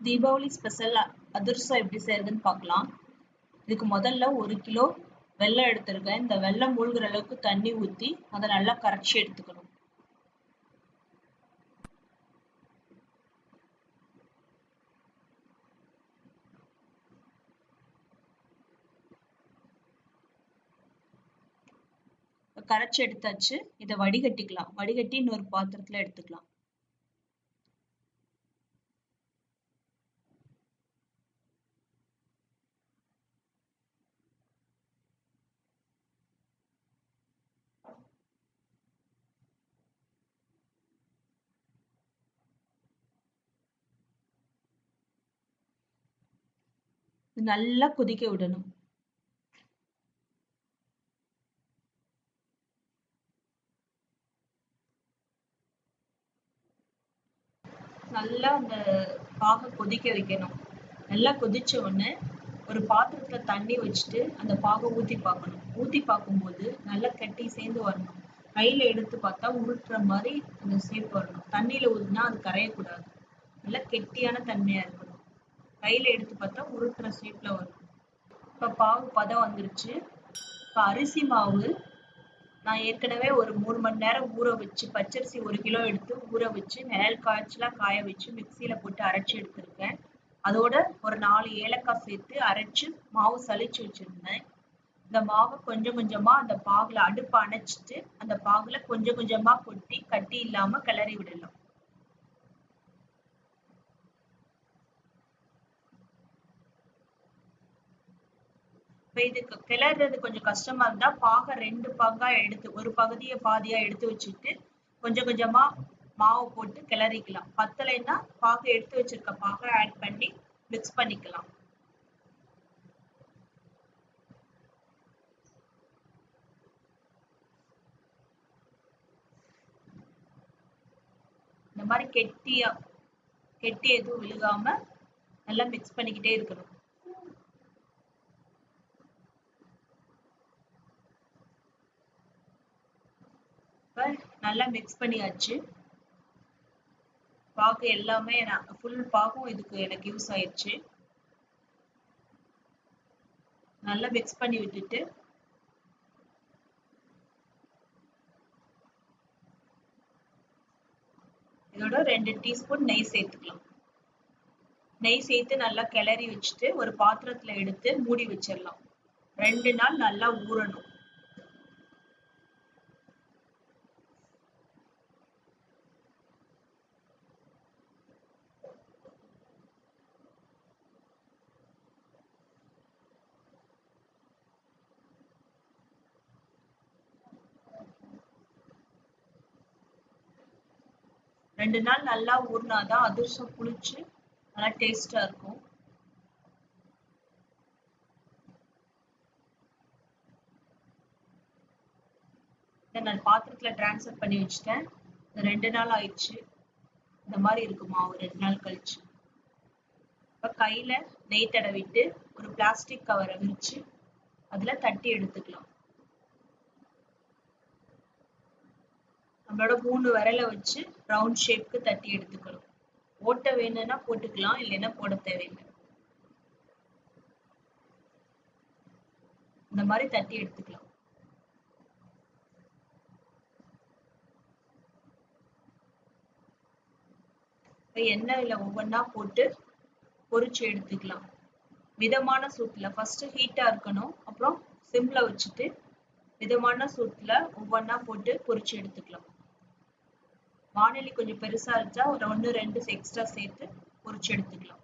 Deepavali special அதிரசம் எப்படி செய்யறதுன்னு பார்க்கலாம். இதுக்கு முதல்ல 1 கிலோ வெல்லம் எடுத்திருக்கேன். இந்த வெல்லம் மூழ்கிற அளவுக்கு தண்ணி ஊற்றி அதை நல்லா கரைச்சி எடுத்துக்கணும். கரைச்சி எடுத்தாச்சு. இதை வடிகட்டிக்கலாம். வடிகட்டி இன்னொரு பாத்திரத்துல எடுத்துக்கலாம். நல்லா கொதிக்க விடணும். நல்லா அந்த பாகை கொதிக்க வைக்கணும். நல்லா கொதிச்ச உடனே ஒரு பாத்திரத்துல தண்ணி வச்சுட்டு அந்த பாகை ஊத்தி பார்க்கணும். ஊத்தி பார்க்கும்போது நல்லா கட்டி சேர்ந்து வரணும். கையில எடுத்து பார்த்தா உருட்டுற மாதிரி அந்த ஷேப் வரணும். தண்ணியில ஊதுனா அது கரையக்கூடாது. நல்லா கெட்டியான தன்மையா இருக்கணும். கையில எடுத்து பார்த்தா உருட்டுற ஷேப்ல வரும். இப்ப பாகு பதம் வந்துருச்சு. இப்ப அரிசி மாவு நான் ஏற்கனவே ஒரு 3 மணி நேரம் ஊற வச்சு, பச்சரிசி 1 கிலோ எடுத்து ஊற வச்சு நிழல் காய்ச்சலா காய வச்சு மிக்சியில போட்டு அரைச்சு எடுத்திருக்கேன். அதோட ஒரு 4 ஏலக்காய் சேர்த்து அரைச்சு மாவு சலிச்சு வச்சிருந்தேன். இந்த மாவை கொஞ்சம் கொஞ்சமா அந்த பாகுல அடுப்பை அணைச்சிட்டு அந்த பாகுல கொஞ்சம் கொஞ்சமா கொட்டி கட்டி இல்லாம கிளறி விடலாம். இப்ப இதுக்கு கிளறது கொஞ்சம் கஷ்டமா இருந்தா பாகை 2 பங்கா எடுத்து ஒரு பகுதியை பாதியா எடுத்து வச்சுட்டு கொஞ்சம் கொஞ்சமா மாவு போட்டு கிளறிக்கலாம். பத்தலைன்னா பாகை எடுத்து வச்சிருக்க பாகை ஆட் பண்ணி மிக்ஸ் பண்ணிக்கலாம். இந்த மாதிரி கெட்டி எதுவும் விழுகாம நல்லா மிக்ஸ் பண்ணிக்கிட்டே இருக்கணும். இப்ப நல்லா மிக்ஸ் பண்ணியாச்சு. பாகு எல்லாமே ஃபுல் பாகும் இதுக்கு எனக்கு யூஸ் ஆயிடுச்சு. நல்லா மிக்ஸ் பண்ணி விட்டுட்டு இதோட 2 டீஸ்பூன் நெய் சேர்த்துக்கலாம். நெய் சேர்த்து நல்லா கிளறி வச்சுட்டு ஒரு பாத்திரத்துல எடுத்து மூடி வச்சிடலாம். 2 நாள் நல்லா ஊறணும். ரெண்டு நாள் நல்லா ஊறினாதான் அதிரசம் புளிச்சு நல்லா டேஸ்டா இருக்கும். நான் பாத்திரத்துல டிரான்ஸ்ஃபர் பண்ணி வச்சுட்டேன். 2 நாள் ஆயிடுச்சு. இந்த மாதிரி இருக்கு மாவு 2 நாள் கழிச்சு. இப்ப கையில நெய் தடவிட்டு ஒரு பிளாஸ்டிக் கவரை விரிச்சு அதுல தட்டி எடுத்துக்கலாம். நம்மளோட 3 விரலை வச்சு ரவுண்ட் ஷேப்க்கு தட்டி எடுத்துக்கணும். ஓட்ட வேணும்னா போட்டுக்கலாம், இல்லைன்னா போட தேவையில்லை. இந்த மாதிரி தட்டி எடுத்துக்கலாம். இப்ப எண்ணெயில ஒவ்வொன்னா போட்டு பொரிச்சு எடுத்துக்கலாம். மிதமான சூட்டுல ஃபர்ஸ்ட் ஹீட்டா இருக்கணும். அப்புறம் சிம்ல வச்சுட்டு மிதமான சூட்டுல ஒவ்வொன்னா போட்டு பொரிச்சு எடுத்துக்கலாம். வானொலி கொஞ்சம் பெருசா இருந்தா ஒரு 1 2 எக்ஸ்ட்ரா சேர்த்து பொரிச்சு எடுத்துக்கலாம்.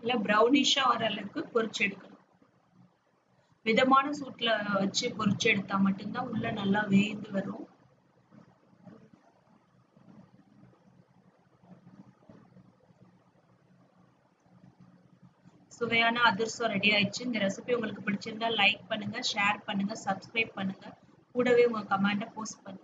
இல்ல ப்ரௌனிஷா வர அளவுக்கு பொரிச்சு எடுக்கணும். மிதமான சூட்டுல வச்சு பொரிச்சு எடுத்தா மட்டும்தான் உள்ள நல்லா வேந்து வரும். சுவையான அதிரசம் ரெடி ஆயிடுச்சு. இந்த ரெசிபி உங்களுக்கு பிடிச்சிருந்தா லைக் பண்ணுங்க, ஷேர் பண்ணுங்க, சப்ஸ்கிரைப் பண்ணுங்க. கூடவே உங்க கமெண்ட போஸ்ட் பண்ணுங்க.